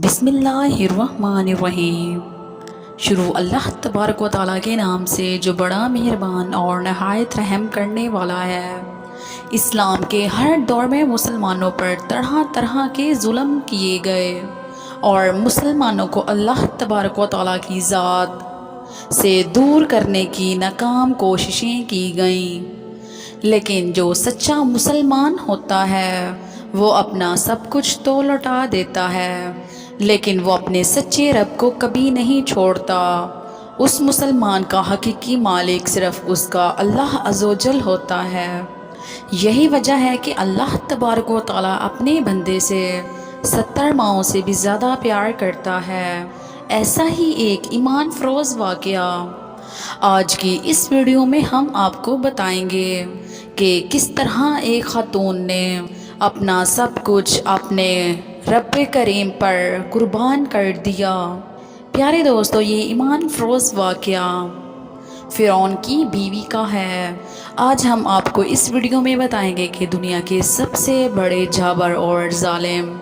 بسم اللہ الرحمن الرحیم۔ شروع اللہ تبارک و تعالیٰ کے نام سے جو بڑا مہربان اور نہایت رحم کرنے والا ہے۔ اسلام کے ہر دور میں مسلمانوں پر طرح طرح کے ظلم کیے گئے اور مسلمانوں کو اللہ تبارک و تعالیٰ کی ذات سے دور کرنے کی ناکام کوششیں کی گئیں، لیکن جو سچا مسلمان ہوتا ہے وہ اپنا سب کچھ تو لوٹا دیتا ہے، لیکن وہ اپنے سچے رب کو کبھی نہیں چھوڑتا۔ اس مسلمان کا حقیقی مالک صرف اس کا اللہ عز و جل ہوتا ہے۔ یہی وجہ ہے کہ اللہ تبارک و تعالیٰ اپنے بندے سے 70 ماؤں سے بھی زیادہ پیار کرتا ہے۔ ایسا ہی ایک ایمان فروز واقعہ آج کی اس ویڈیو میں ہم آپ کو بتائیں گے کہ کس طرح ایک خاتون نے اپنا سب کچھ اپنے رب کریم پر قربان کر دیا۔ پیارے دوستو، یہ ایمان فروز واقعہ فرعون کی بیوی کا ہے۔ آج ہم آپ کو اس ویڈیو میں بتائیں گے کہ دنیا کے سب سے بڑے جابر اور ظالم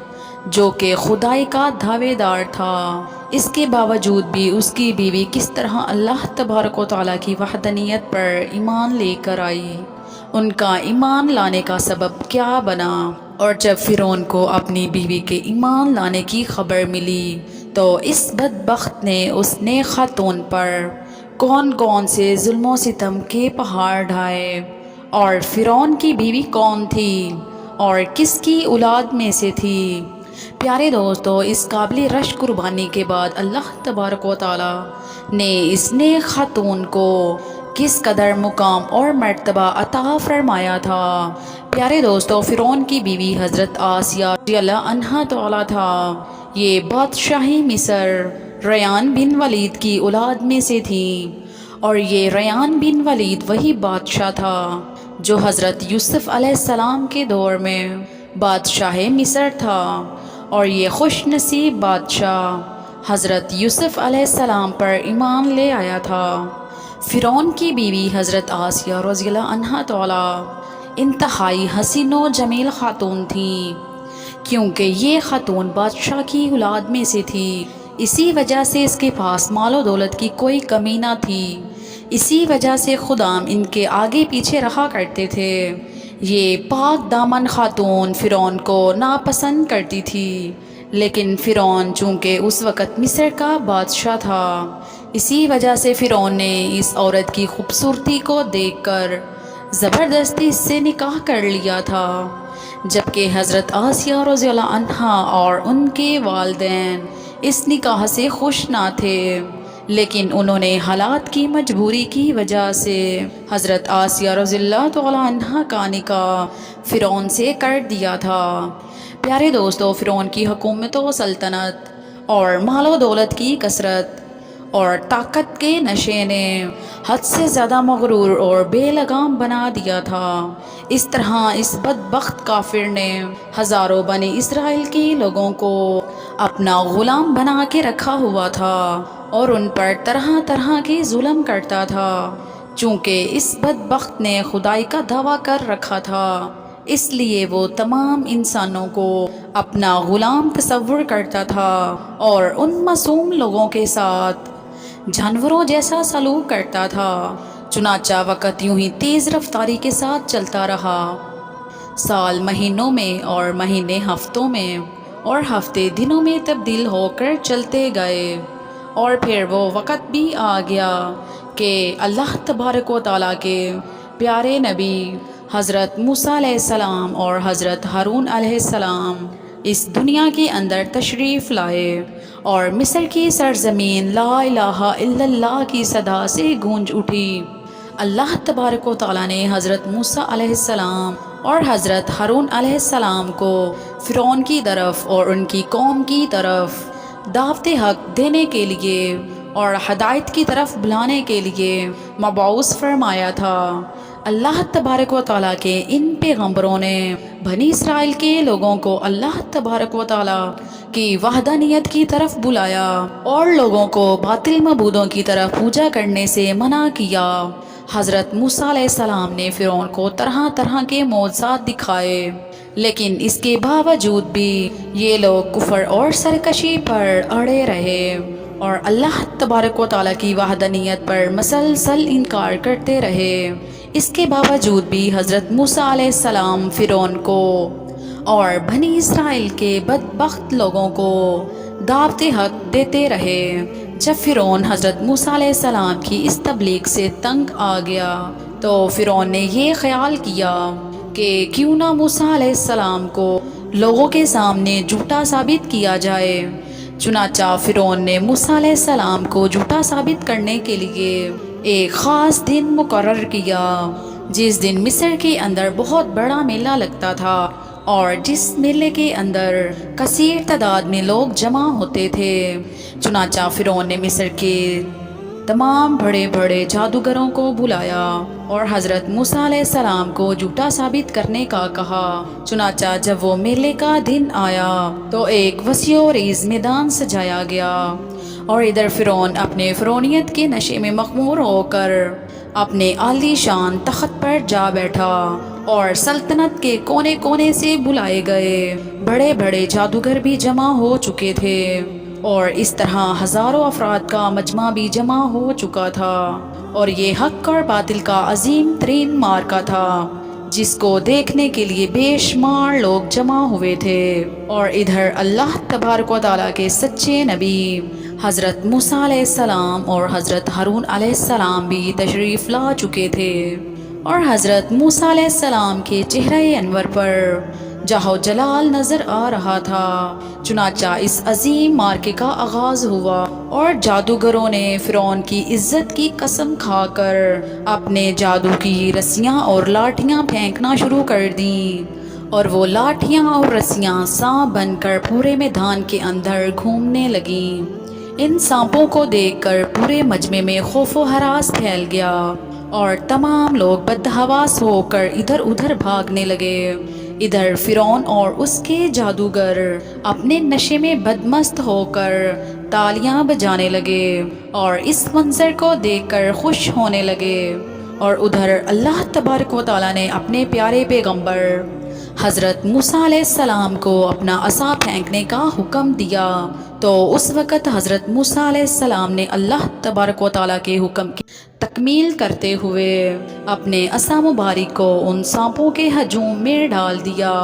جو کہ خدائی کا دعوے دار تھا، اس کے باوجود بھی اس کی بیوی کس طرح اللہ تبارک و تعالیٰ کی وحدانیت پر ایمان لے کر آئی، ان کا ایمان لانے کا سبب کیا بنا۔ اور جب فرعون کو اپنی بیوی کے ایمان لانے کی خبر ملی تو اس بدبخت نے اس نیک خاتون پر کون کون سے ظلم و ستم کے پہاڑ ڈھائے، اور فرعون کی بیوی کون تھی اور کس کی اولاد میں سے تھی۔ پیارے دوستو، اس قابل رش قربانی کے بعد اللہ تبارک و تعالیٰ نے اس نیک خاتون کو کس قدر مقام اور مرتبہ عطا فرمایا تھا۔ پیارے دوستو، فرعون کی بیوی حضرت آسیہ رضی اللہ عنہا تعالیٰ تھا۔ یہ بادشاہی مصر ریان بن ولید کی اولاد میں سے تھی، اور یہ ریان بن ولید وہی بادشاہ تھا جو حضرت یوسف علیہ السلام کے دور میں بادشاہ مصر تھا، اور یہ خوش نصیب بادشاہ حضرت یوسف علیہ السلام پر ایمان لے آیا تھا۔ فرعون کی بیوی حضرت آسیہ رضی اللہ عنہا تعالیٰ انتہائی حسین و جمیل خاتون تھی، کیونکہ یہ خاتون بادشاہ کی اولاد میں سے تھی۔ اسی وجہ سے اس کے پاس مال و دولت کی کوئی کمی نہ تھی، اسی وجہ سے خدام ان کے آگے پیچھے رہا کرتے تھے۔ یہ پاک دامن خاتون فرعون کو ناپسند کرتی تھی، لیکن فرعون چونکہ اس وقت مصر کا بادشاہ تھا، اسی وجہ سے فرعون نے اس عورت کی خوبصورتی کو دیکھ کر زبردستی اس سے نکاح کر لیا تھا، جبکہ حضرت آسیہ رضی اللہ عنہا اور ان کے والدین اس نکاح سے خوش نہ تھے، لیکن انہوں نے حالات کی مجبوری کی وجہ سے حضرت آسیہ رضی اللہ تعالیٰ عنہا کا نکاح فرعون سے کر دیا تھا۔ پیارے دوستو، فرعون کی حکومت و سلطنت اور مال و دولت کی کثرت اور طاقت کے نشے نے حد سے زیادہ مغرور اور بے لگام بنا دیا تھا۔ اس طرح اس بدبخت کافر نے ہزاروں بنی اسرائیل کے لوگوں کو اپنا غلام بنا کے رکھا ہوا تھا اور ان پر طرح طرح کے ظلم کرتا تھا۔ چونکہ اس بدبخت نے خدائی کا دعویٰ کر رکھا تھا، اس لیے وہ تمام انسانوں کو اپنا غلام تصور کرتا تھا اور ان معصوم لوگوں کے ساتھ جانوروں جیسا سلوک کرتا تھا۔ چنانچہ وقت یوں ہی تیز رفتاری کے ساتھ چلتا رہا۔ سال مہینوں میں اور مہینے ہفتوں میں اور ہفتے دنوں میں تبدیل ہو کر چلتے گئے، اور پھر وہ وقت بھی آ گیا کہ اللہ تبارک و تعالیٰ کے پیارے نبی حضرت موسیٰ علیہ السلام اور حضرت ہارون علیہ السلام اس دنیا کے اندر تشریف لائے، اور مصر کی سرزمین لا الہ الا اللہ کی صدا سے گونج اٹھی۔ اللہ تبارک و تعالیٰ نے حضرت موسیٰ علیہ السلام اور حضرت ہارون علیہ السلام کو فرعون کی طرف اور ان کی قوم کی طرف دعوت حق دینے کے لیے اور ہدایت کی طرف بلانے کے لیے مبعوث فرمایا تھا۔ اللہ تبارک و تعالیٰ کے ان پیغمبروں نے بنی اسرائیل کے لوگوں کو اللہ تبارک و تعالیٰ کی وحدانیت کی طرف بلایا اور لوگوں کو باطل معبودوں کی طرف پوجا کرنے سے منع کیا۔ حضرت موسیٰ علیہ السلام نے فرعون کو طرح طرح کے معجزات دکھائے، لیکن اس کے باوجود بھی یہ لوگ کفر اور سرکشی پر اڑے رہے اور اللہ تبارک و تعالیٰ کی وحدانیت پر مسلسل انکار کرتے رہے۔ اس کے باوجود بھی حضرت موسیٰ علیہ السلام فرعون کو اور بنی اسرائیل کے بدبخت لوگوں کو دعوت حق دیتے رہے۔ جب فرعون حضرت موسیٰ علیہ السلام کی اس تبلیغ سے تنگ آ گیا تو فرعون نے یہ خیال کیا کہ کیوں نہ موسیٰ علیہ السلام کو لوگوں کے سامنے جھوٹا ثابت کیا جائے۔ چنانچہ فرعون نے موسیٰ علیہ السلام کو جھوٹا ثابت کرنے کے لیے ایک خاص دن مقرر کیا، جس دن مصر کے اندر بہت بڑا میلہ لگتا تھا اور جس میلے کے اندر کثیر تعداد میں لوگ جمع ہوتے تھے۔ چنانچہ فرعون نے مصر کے تمام بڑے بڑے جادوگروں کو بلایا اور حضرت موسیٰ علیہ السلام کو جھوٹا ثابت کرنے کا کہا۔ چنانچہ جب وہ میلے کا دن آیا تو ایک وسیع و عریض میدان سجایا گیا اور ادھر فرعون اپنے فرعونیت کے نشے میں مخمور ہو کر اپنے عالی شان تخت پر جا بیٹھا اور سلطنت کے کونے کونے سے بلائے گئے بڑے بڑے جادوگر بھی جمع ہو چکے تھے اور اس طرح ہزاروں افراد کا مجمع بھی جمع ہو چکا تھا، اور یہ حق اور باطل کا عظیم ترین معرکہ تھا جس کو دیکھنے کے لیے بے شمار لوگ جمع ہوئے تھے۔ اور ادھر اللہ تبارک و تعالیٰ کے سچے نبی حضرت موسیٰ علیہ السلام اور حضرت ہارون علیہ السلام بھی تشریف لا چکے تھے، اور حضرت موسیٰ علیہ السلام کے چہرہ انور پر جاہ و جلال نظر آ رہا تھا۔ چنانچہ اس عظیم معرکے کا آغاز ہوا اور جادوگروں نے فرعون کی عزت کی قسم کھا کر اپنے جادو کی رسیاں اور لاٹھیاں پھینکنا شروع کر دیں، اور وہ لاٹھیاں اور رسیاں سانپ بن کر پورے میدان کے اندر گھومنے لگیں۔ ان سانپوں کو دیکھ کر پورے مجمع میں خوف و ہراس پھیل گیا اور تمام لوگ بدحواس ہو کر ادھر ادھر بھاگنے لگے۔ ادھر فرعون اور اس کے جادوگر اپنے نشے میں بدمست ہو کر تالیاں بجانے لگے اور اس منظر کو دیکھ کر خوش ہونے لگے، اور ادھر اللہ تبارک و تعالیٰ نے اپنے پیارے پیغمبر حضرت موسیٰ علیہ السلام کو اپنا عصا پھینکنے کا حکم دیا۔ تو اس وقت حضرت موسیٰ علیہ السلام نے اللہ تبارک و تعالیٰ کے حکم کی تکمیل کرتے ہوئے اپنے عصا مبارک کو ان سانپوں کے ہجوم میں ڈال دیا۔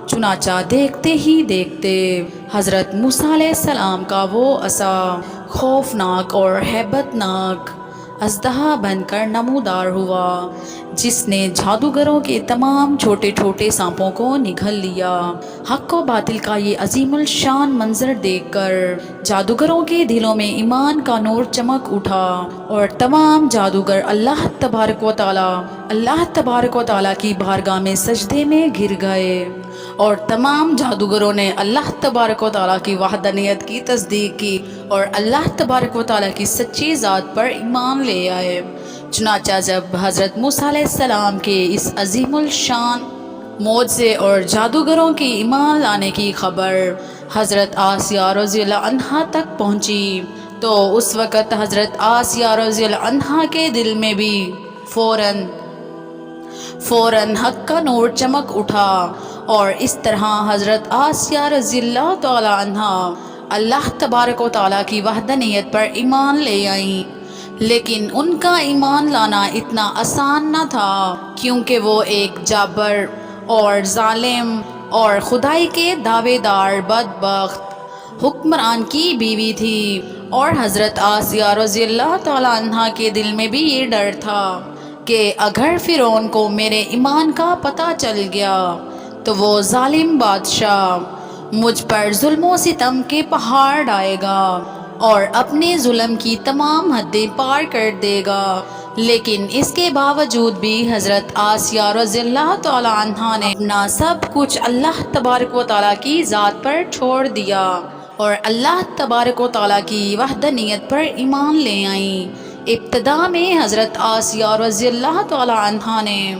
چنانچہ دیکھتے ہی دیکھتے حضرت موسیٰ علیہ السلام کا وہ عصا خوفناک اور ہیبت ناک اژدہا بن کر نمودار ہوا، جس نے جادوگروں کے تمام چھوٹے چھوٹے سانپوں کو نگل لیا۔ حق و باطل کا یہ عظیم الشان منظر دیکھ کر جادوگروں کے دلوں میں ایمان کا نور چمک اٹھا اور تمام جادوگر اللہ تبارک و تعالیٰ کی بارگاہ میں سجدے میں گر گئے، اور تمام جادوگروں نے اللہ تبارک و تعالیٰ کی وحدانیت کی تصدیق کی اور اللہ تبارک و تعالیٰ کی سچی ذات پر ایمان لے آئے۔ چنانچہ جب حضرت موسیٰ علیہ السلام کے اس عظیم الشان معجزے اور جادوگروں کی ایمان لانے کی خبر حضرت آسیہ رضی اللہ عنہا تک پہنچی تو اس وقت حضرت آسیہ رضی اللہ عنہا کے دل میں بھی فوراً حق کا نور چمک اٹھا، اور اس طرح حضرت آسیہ رضی اللہ تعالی عنہا اللہ تبارک و تعالیٰ کی وحدانیت پر ایمان لے آئیں۔ لیکن ان کا ایمان لانا اتنا آسان نہ تھا، کیونکہ وہ ایک جابر اور ظالم اور خدائی کے دعوے دار بدبخت حکمران کی بیوی تھی، اور حضرت آسیہ رضی اللہ تعالیٰ عنہا کے دل میں بھی یہ ڈر تھا کہ اگر فرعون کو میرے ایمان کا پتہ چل گیا تو وہ ظالم بادشاہ مجھ پر ظلم و ستم کے پہاڑ ڈالے گا اور اپنے ظلم کی تمام حدیں پار کر دے گا۔ لیکن اس کے باوجود بھی حضرت آسیہ رضی اللہ تعالی عنہا نے اپنا سب کچھ اللہ تبارک و تعالیٰ کی ذات پر چھوڑ دیا اور اللہ تبارک و تعالیٰ کی وحدانیت پر ایمان لے آئیں۔ ابتدا میں حضرت آسیہ رضی اللہ تعالی عنہا نے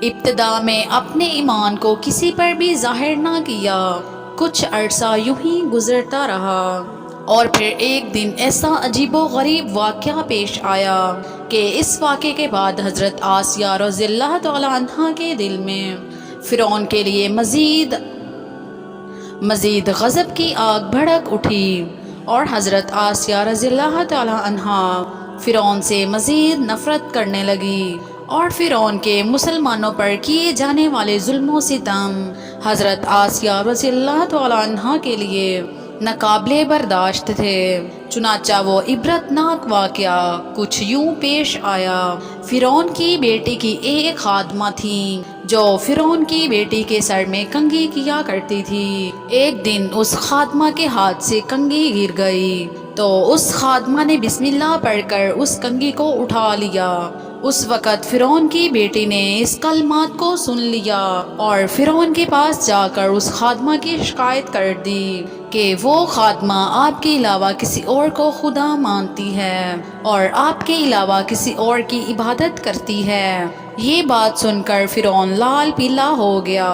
ابتدا میں اپنے ایمان کو کسی پر بھی ظاہر نہ کیا۔ کچھ عرصہ یوں ہی گزرتا رہا، اور پھر ایک دن ایسا عجیب و غریب واقعہ پیش آیا کہ اس واقعے کے بعد حضرت آسیہ رضی اللہ تعالیٰ عنہا کے دل میں فرعون کے لیے مزید غضب کی آگ بھڑک اٹھی، اور حضرت آسیہ رضی اللہ تعالیٰ عنہا فرعون سے مزید نفرت کرنے لگی، اور فرعون کے مسلمانوں پر کیے جانے والے ظلم و ستم حضرت آسیہ رضی اللہ تعالیٰ عنہا کے لیے ناقابل برداشت تھے۔ چنانچہ وہ عبرتناک واقعہ کچھ یوں پیش آیا۔ فرعون کی بیٹی کی ایک خادمہ تھی جو فرعون کی بیٹی کے سر میں کنگھی کیا کرتی تھی۔ ایک دن اس خادمہ کے ہاتھ سے کنگھی گر گئی تو اس خادمہ نے بسم اللہ پڑھ کر اس کنگھی کو اٹھا لیا۔ اس وقت فرعون کی بیٹی نے اس کلمات کو سن لیا اور فرعون کے پاس جا کر اس خادمہ کی شکایت کر دی کہ وہ خادمہ آپ کے علاوہ کسی اور کو خدا مانتی ہے اور آپ کے علاوہ کسی اور کی عبادت کرتی ہے۔ یہ بات سن کر فرعون لال پیلا ہو گیا،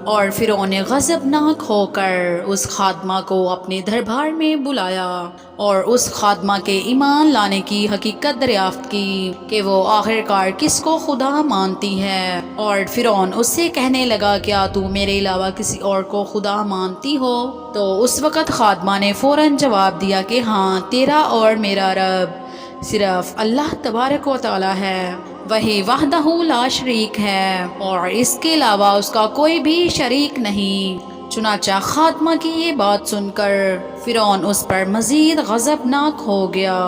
اور فرعون نے غضبناک ہو کر اس خادمہ کو اپنے دربار میں بلایا اور اس خادمہ کے ایمان لانے کی حقیقت دریافت کی کہ وہ آخرکار کس کو خدا مانتی ہے۔ اور فرعون اس سے کہنے لگا، کیا تو میرے علاوہ کسی اور کو خدا مانتی ہو؟ تو اس وقت خادمہ نے فوراً جواب دیا کہ ہاں، تیرا اور میرا رب صرف اللہ تبارک و تعالی ہے، وہی وحدہ لا شریک ہے، اور اس کے علاوہ اس کا کوئی بھی شریک نہیں۔ چنانچہ خادمہ کی یہ بات سن کر فرعون اس پر مزید غضبناک ہو گیا۔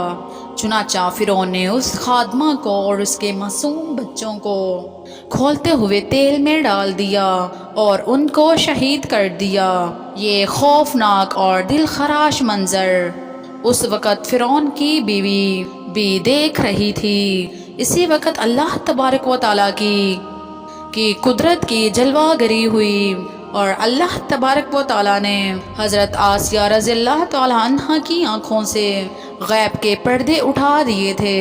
چنانچہ فرعون نے اس خادمہ کو اور اس کے معصوم بچوں کو کھولتے ہوئے تیل میں ڈال دیا اور ان کو شہید کر دیا۔ یہ خوفناک اور دل خراش منظر اس وقت فرعون کی بیوی بھی دیکھ رہی تھی۔ اسی وقت اللہ تبارک و تعالیٰ کی قدرت کی جلوہ گری ہوئی، اور اللہ تبارک و تعالیٰ نے حضرت آسیہ رضی اللہ تعالیٰ عنہا کی آنکھوں سے غیب کے پردے اٹھا دیے تھے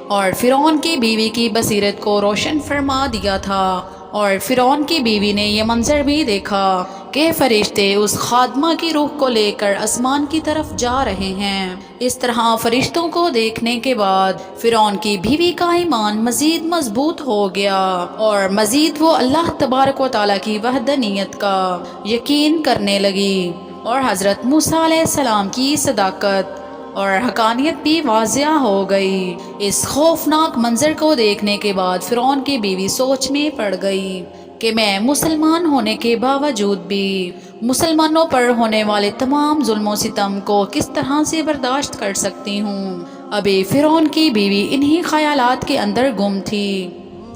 اور فرعون کی بیوی کی بصیرت کو روشن فرما دیا تھا۔ اور فرعون کی بیوی نے یہ منظر بھی دیکھا کہ فرشتے اس خادمہ کی روح کو لے کر آسمان کی طرف جا رہے ہیں۔ اس طرح فرشتوں کو دیکھنے کے بعد فرعون کی بیوی کا ایمان مزید مضبوط ہو گیا، اور مزید وہ اللہ تبارک و تعالیٰ کی وحدانیت کا یقین کرنے لگی، اور حضرت موسیٰ علیہ السلام کی صداقت اور حقانیت بھی واضح ہو گئی۔ اس خوفناک منظر کو دیکھنے کے بعد فرعون کی بیوی سوچ میں پڑ گئی کہ میں مسلمان ہونے کے باوجود بھی مسلمانوں پر ہونے والے تمام ظلم و ستم کو کس طرح سے برداشت کر سکتی ہوں۔ ابھی فرعون کی بیوی انہی خیالات کے اندر گم تھی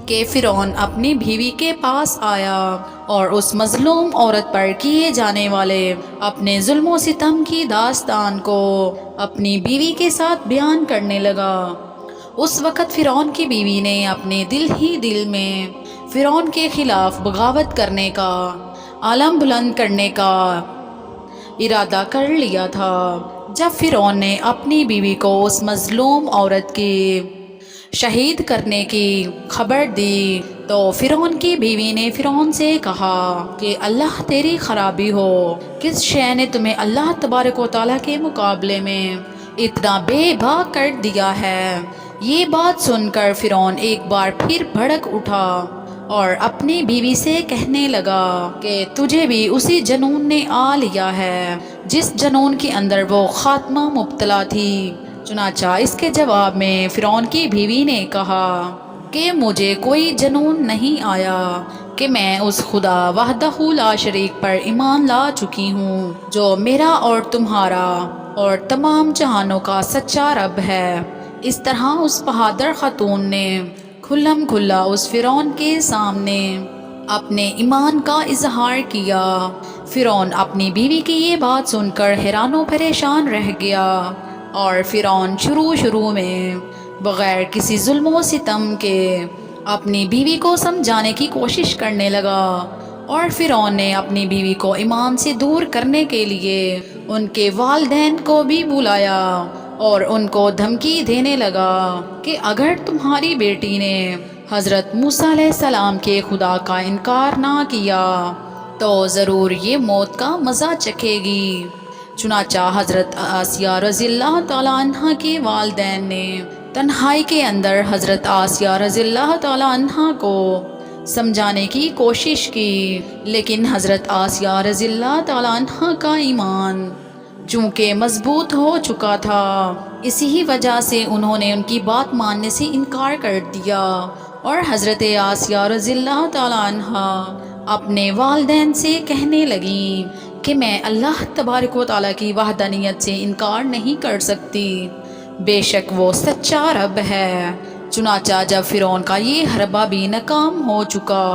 کہ فرعون اپنی بیوی کے پاس آیا اور اس مظلوم عورت پر کیے جانے والے اپنے ظلم و ستم کی داستان کو اپنی بیوی کے ساتھ بیان کرنے لگا۔ اس وقت فرعون کی بیوی نے اپنے دل ہی دل میں فرعون کے خلاف بغاوت کرنے کا، علم بلند کرنے کا ارادہ کر لیا تھا۔ جب فرعون نے اپنی بیوی کو اس مظلوم عورت کی شہید کرنے کی خبر دی تو فرعون کی بیوی نے فرعون سے کہا کہ اللہ تیری خرابی ہو، کس شے نے تمہیں اللہ تبارک و تعالیٰ کے مقابلے میں اتنا بے باک کر دیا ہے؟ یہ بات سن کر فرعون ایک بار پھر بھڑک اٹھا اور اپنی بیوی سے کہنے لگا کہ تجھے بھی اسی جنون نے آ لیا ہے جس جنون کے اندر وہ خاتمہ مبتلا تھی۔ چنانچہ اس کے جواب میں فرعون کی بیوی نے کہا کہ مجھے کوئی جنون نہیں آیا، کہ میں اس خدا وحدہ لا شریک پر ایمان لا چکی ہوں جو میرا اور تمہارا اور تمام جہانوں کا سچا رب ہے۔ اس طرح اس بہادر خاتون نے کھلم کھلا اس فرعون کے سامنے اپنے ایمان کا اظہار کیا۔ فرعون اپنی بیوی کی یہ بات سن کر حیران و پریشان رہ گیا، اور فرعون شروع میں بغیر کسی ظلم و ستم کے اپنی بیوی کو سمجھانے کی کوشش کرنے لگا، اور فرعون نے اپنی بیوی کو ایمان سے دور کرنے کے لیے ان کے والدین کو بھی بلایا اور ان کو دھمکی دینے لگا کہ اگر تمہاری بیٹی نے حضرت موسیٰ علیہ السلام کے خدا کا انکار نہ کیا تو ضرور یہ موت کا مزہ چکھے گی۔ چنانچہ حضرت آسیہ رضی اللہ تعالیٰ عنہ کے والدین نے تنہائی کے اندر حضرت آسیہ رضی اللہ تعالیٰ عنہ کو سمجھانے کی کوشش کی، لیکن حضرت آسیہ رضی اللہ تعالیٰ عنہ کا ایمان چونکہ مضبوط ہو چکا تھا، اسی وجہ سے انہوں نے ان کی بات ماننے سے انکار کر دیا، اور حضرت آسیہ رضی اللہ تعالیٰ عنہ اپنے والدین سے کہنے لگیں کہ میں اللہ تبارک و تعالیٰ کی وحدانیت سے انکار نہیں کر سکتی، بے شک وہ سچا رب ہے۔ چنانچہ جب فرعون کا یہ حربہ بھی ناکام ہو چکا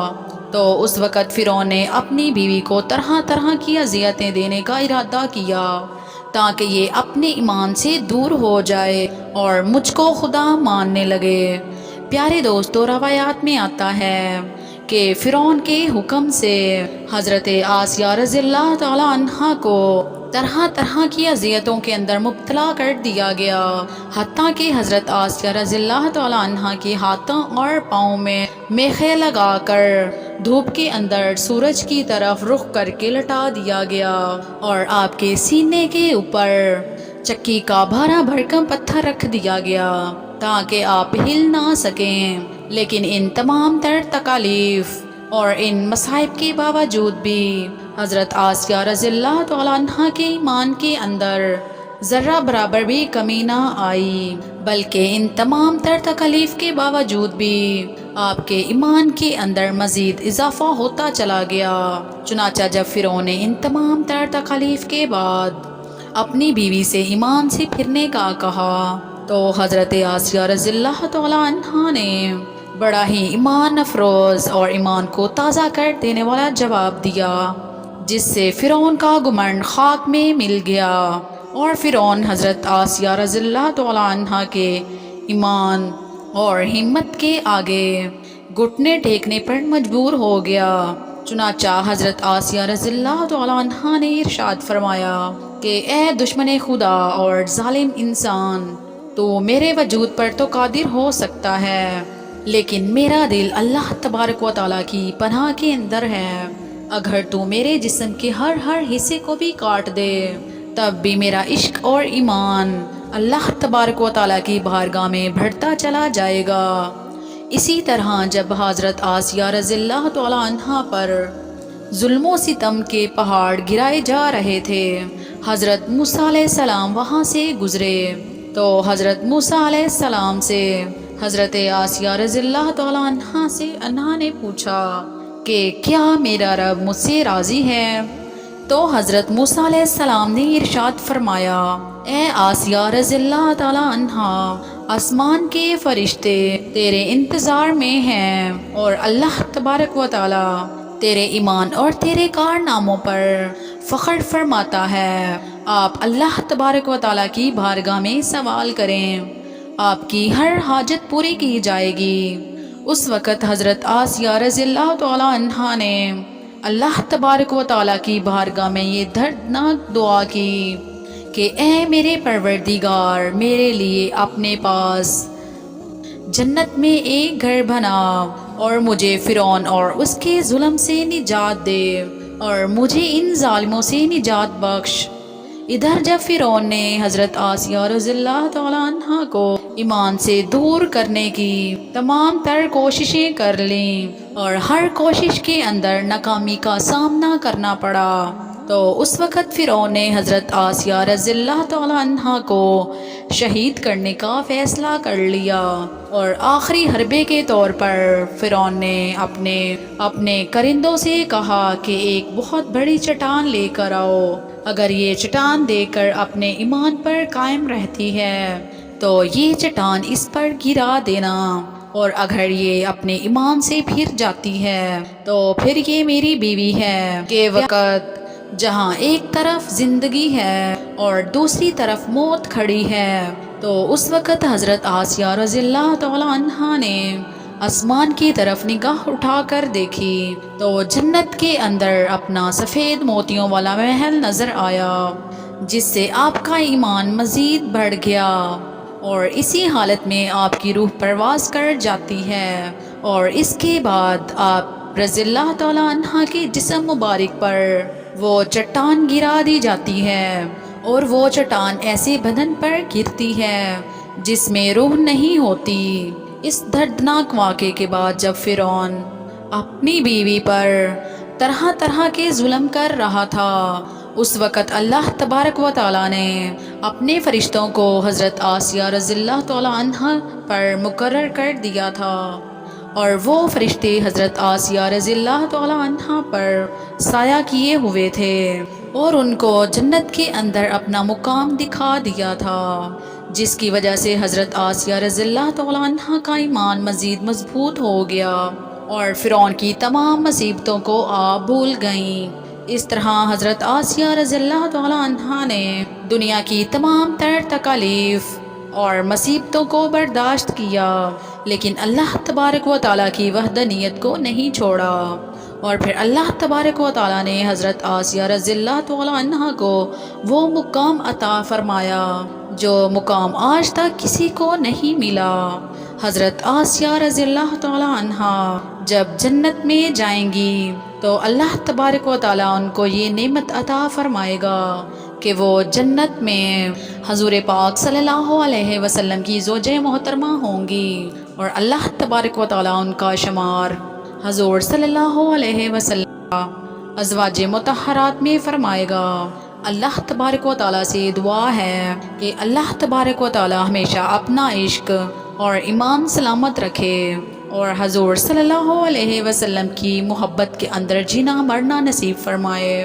تو اس وقت فرعون نے اپنی بیوی کو طرح طرح کی اذیتیں دینے کا ارادہ کیا تاکہ یہ اپنے ایمان سے دور ہو جائے اور مجھ کو خدا ماننے لگے۔ پیارے دوستو، روایات میں آتا ہے کہ فرعون کے حکم سے حضرت آسیہ رضی اللہ تعالیٰ عنہ کو طرح طرح کی اذیتوں کے اندر مبتلا کر دیا گیا، حتیٰ کہ حضرت آسیہ رضی اللہ تعالیٰ عنہ کے ہاتھوں اور پاؤں میں میخیں لگا کر دھوپ کے اندر سورج کی طرف رخ کر کے لٹا دیا گیا، اور آپ کے سینے کے اوپر چکی کا بھارا بھرکم پتھر رکھ دیا گیا تاکہ آپ ہل نہ سکیں۔ لیکن ان تمام تر تکالیف اور ان مصائب کے باوجود بھی حضرت آسیہ رضی اللہ تعالیٰ عنہ کے ایمان کے اندر ذرہ برابر بھی کمی نہ آئی، بلکہ ان تمام تر تکالیف کے باوجود بھی آپ کے ایمان کے اندر مزید اضافہ ہوتا چلا گیا۔ چنانچہ جب فرعون نے ان تمام تر تکالیف کے بعد اپنی بیوی سے ایمان سے پھرنے کا کہا تو حضرت آسیہ رضی اللہ تعالیٰ عنہ نے بڑا ہی ایمان افروز اور ایمان کو تازہ کر دینے والا جواب دیا، جس سے فرعون کا گمنڈ خاک میں مل گیا، اور فرعون حضرت آسیہ رضی اللہ تعالیٰ عنہ کے ایمان اور ہمت کے آگے گھٹنے ٹیکنے پر مجبور ہو گیا۔ چنانچہ حضرت آسیہ رضی اللہ تعالیٰ عنہ نے ارشاد فرمایا کہ اے دشمن خدا اور ظالم انسان، تو میرے وجود پر تو قادر ہو سکتا ہے، لیکن میرا دل اللہ تبارک و تعالیٰ کی پناہ کے اندر ہے۔ اگر تو میرے جسم کے ہر حصے کو بھی کاٹ دے تب بھی میرا عشق اور ایمان اللہ تبارک و تعالیٰ کی بارگاہ میں بڑھتا چلا جائے گا۔ اسی طرح جب حضرت آسیہ رضی اللہ تعالیٰ عنہ پر ظلم و ستم کے پہاڑ گرائے جا رہے تھے، حضرت موسیٰ علیہ السلام وہاں سے گزرے تو حضرت موسیٰ علیہ السلام سے حضرت آسیہ رضی اللہ تعالیٰ عنہ نے پوچھا کہ کیا میرا رب مجھ سے راضی ہے؟ تو حضرت موسیٰ علیہ السلام نے ارشاد فرمایا، اے آسیہ رضی اللہ تعالیٰ عنہ، آسمان کے فرشتے تیرے انتظار میں ہیں، اور اللہ تبارک و تعالیٰ تیرے ایمان اور تیرے کارناموں پر فخر فرماتا ہے۔ آپ اللہ تبارک و تعالیٰ کی بارگاہ میں سوال کریں، آپ کی ہر حاجت پوری کی جائے گی۔ اس وقت حضرت آسیہ رضی اللہ تعالیٰ عنہ نے اللہ تبارک و تعالیٰ کی بارگاہ میں یہ دردناک دعا کی کہ اے میرے پروردگار، میرے لیے اپنے پاس جنت میں ایک گھر بنا، اور مجھے فرعون اور اس کے ظلم سے نجات دے، اور مجھے ان ظالموں سے نجات بخش۔ ادھر جب فرعون نے حضرت آسیہ رضی اللہ تعالیٰ عنہ کو ایمان سے دور کرنے کی تمام تر کوششیں کر لیں اور ہر کوشش کے اندر ناکامی کا سامنا کرنا پڑا، تو اس وقت فرعون نے حضرت آسیہ رضی اللہ تعالیٰ عنہ کو شہید کرنے کا فیصلہ کر لیا، اور آخری حربے کے طور پر فرعون نے اپنے کرندوں سے کہا کہ ایک بہت بڑی چٹان لے کر آؤ، اگر یہ چٹان دیکھ کر اپنے ایمان پر قائم رہتی ہے تو یہ چٹان اس پر گرا دینا، اور اگر یہ اپنے ایمان سے پھر جاتی ہے تو پھر یہ میری بیوی ہے۔ کہ وقت جہاں ایک طرف زندگی ہے اور دوسری طرف موت کھڑی ہے، تو اس وقت حضرت آسیہ رضی اللہ تعالیٰ عنہ نے آسمان کی طرف نگاہ اٹھا کر دیکھی تو جنت کے اندر اپنا سفید موتیوں والا محل نظر آیا، جس سے آپ کا ایمان مزید بڑھ گیا، اور اسی حالت میں آپ کی روح پرواز کر جاتی ہے، اور اس کے بعد آپ رضی اللہ تعالیٰ عنہ کے جسم مبارک پر وہ چٹان گرا دی جاتی ہے، اور وہ چٹان ایسے بدن پر گرتی ہے جس میں روح نہیں ہوتی۔ اس دردناک واقعے کے بعد جب فرعون اپنی بیوی پر طرح طرح کے ظلم کر رہا تھا، اس وقت اللہ تبارک و تعالیٰ نے اپنے فرشتوں کو حضرت آسیہ رضی اللہ تعالیٰ عنہ پر مقرر کر دیا تھا، اور وہ فرشتے حضرت آسیہ رضی اللہ تعالیٰ عنہ پر سایہ کیے ہوئے تھے اور ان کو جنت کے اندر اپنا مقام دکھا دیا تھا، جس کی وجہ سے حضرت آسیہ رضی اللہ تعالیٰ عنہ کا ایمان مزید مضبوط ہو گیا اور فرعون کی تمام مصیبتوں کو آپ بھول گئیں۔ اس طرح حضرت آسیہ رضی اللہ تعالیٰ عنہ نے دنیا کی تمام تر تکالیف اور مصیبتوں کو برداشت کیا، لیکن اللہ تبارک و تعالیٰ کی وحدانیت کو نہیں چھوڑا، اور پھر اللہ تبارک و تعالیٰ نے حضرت آسیہ رضی اللہ تعالیٰ عنہ کو وہ مقام عطا فرمایا جو مقام آج تک کسی کو نہیں ملا۔ حضرت آسیہ رضی اللہ تعالیٰ عنہ جب جنت میں جائیں گی تو اللہ تبارک و تعالیٰ ان کو یہ نعمت عطا فرمائے گا کہ وہ جنت میں حضور پاک صلی اللہ علیہ وسلم کی زوجہ محترمہ ہوں گی، اور اللہ تبارک و تعالیٰ ان کا شمار حضور صلی اللہ علیہ وسلم ازواج مطہرات میں فرمائے گا۔ اللہ تبارک و تعالیٰ سے دعا ہے کہ اللہ تبارک و تعالیٰ ہمیشہ اپنا عشق اور ایمان سلامت رکھے اور حضور صلی اللہ علیہ وسلم کی محبت کے اندر جینا مرنا نصیب فرمائے۔